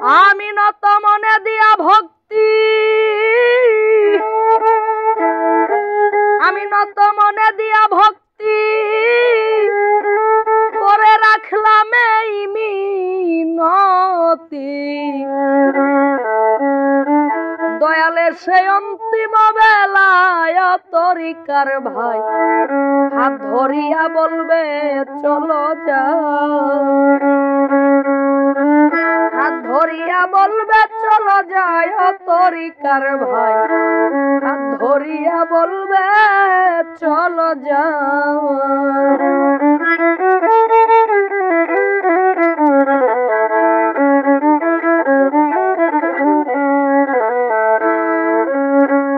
আমি নত মনে দিয়া ভক্তি, আমি নত মনে দিয়া ভক্তি করে রাখলাম এই মিনতি। দয়ালের সেই অন্তিম বেলায় তরিকার ভাই হাত ধরিয়া বলবে চলো যাও, হাত ধরিয়া বলবে চলো যায় তরিকার ভাই, হাত ধরিয়া বলবে চলো যাও।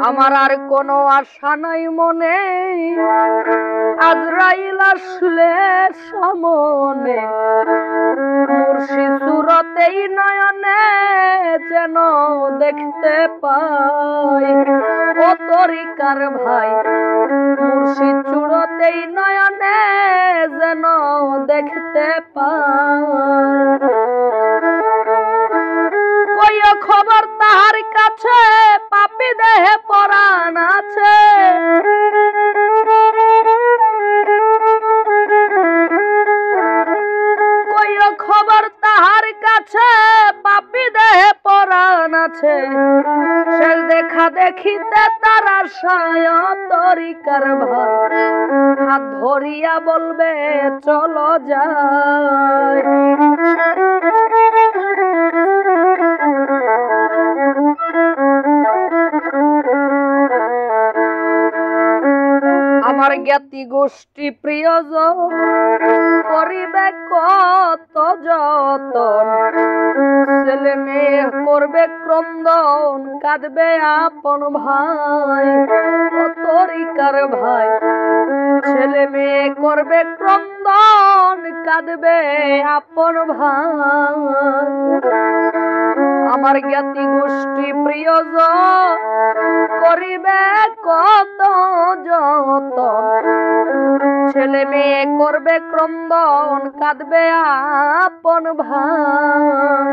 আমার আর কোনো আশা নাই মনে, আজরাইল আসলে সামনে, মুর্শিদ সুরতেই নয়নে যেন দেখতে পাই ও তরিকার ভাই, মুর্শিদ সুরতেই নয়নে যেন দেখতে পাই। কইও খবর তাহার কাছে পাপী দেহে পরাণ আছে, কইও খবর তাহার কাছে পাপী দেহে পরাণ আছে, শেষ দেখা দেখিতে তার আশায় তরিকার ভাই হাত ধরিয়া বলবে চলো যাই। আমার জ্ঞাতি গোষ্ঠী প্রিয়জন করিবে কত যতন, ছেলে মেয়ে করবে ক্রন্দন কাঁদবে আপন ভাই ও তরিকার ভাই, ছেলে মেয়ে করবে ক্রন্দন কাঁদবে আপন ভাই। আমার জ্ঞাতি গোষ্ঠী প্রিয়জন করিবে কত যতন, ছেলে মেয়ে করবে ক্রন্দন কাঁদবে আপন ভাই।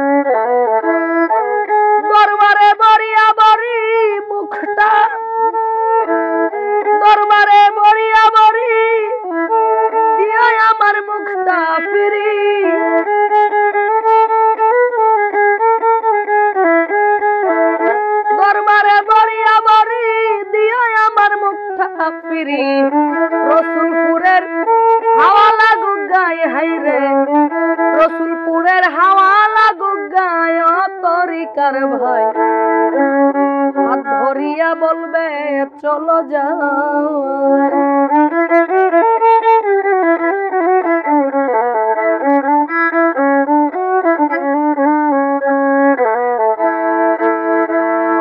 দরবারে বরিয়া বরি মুখটা, দরবারে বরিয়া বরি দিয়ে আমার মুখটা ফিরি, দরবারে বরিয়া বরি দিয়ে আমার মুখটা ফিরি, রসুলপুরের হাওয়া লাগুক গায়ে হাইরে, রসুলপুরের হাওয়া লাগুক গায়ে তরিকার ভাই হাত ধরিয়া বলবে চলো যাও।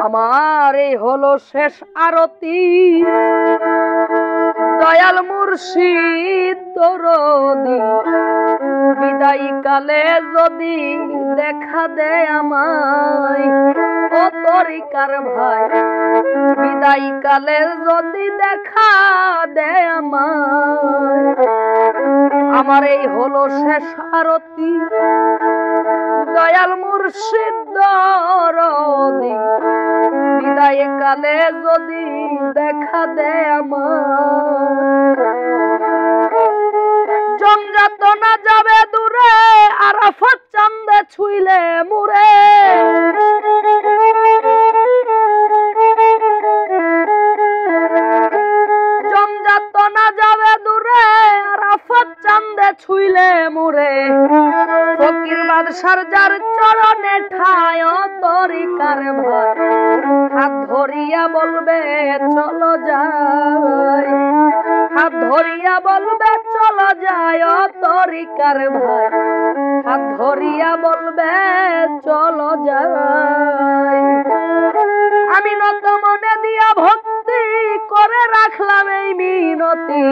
আমার এই হলো শেষ আরতি, দয়াল মুর্শিদ দরদি বিদায়ী কালে যদি দেখা দেয় আমায় ও তরিকার ভাই, বিদায়ী কালে যদি দেখা দেয় আমায়। আমার এই হলো শেষ আরতি, দয়াল মুর্শিদ দরদি বিদায়ী কালে যদি দেখা দেয় আমার। জমযাতনা যাবে দূরে আরাফাত চাঁদে ছুইলে মুরে, জমযাতনা যাবে দূরে আরাফাত চাঁদে ছুইলে মুরে, ফকির বাদশার যার চরণে ঠায় তরিকার ভাই হাত ধরিয়া বলবে চলো যাই, হাত ধরিয়া বলবে চলো যায় তরিকার ভাই হাত ধরিয়া বলবে চলো যাই। আমি নত মনে দিয়া ভক্তি করে রাখলাম এই মিনতি,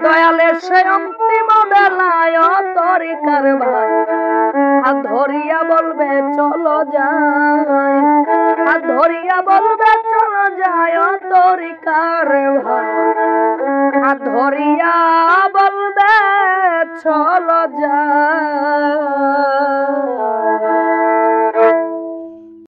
দয়ালের সে অন্তিম বেলায় তরিকার ভাই হাত ধরিয়া বলবে চলো যাই, হাত ধরিয়া বলবে চলো যায় তরিকার ভাই হাত ধরিয়া বলবে চলো যাই।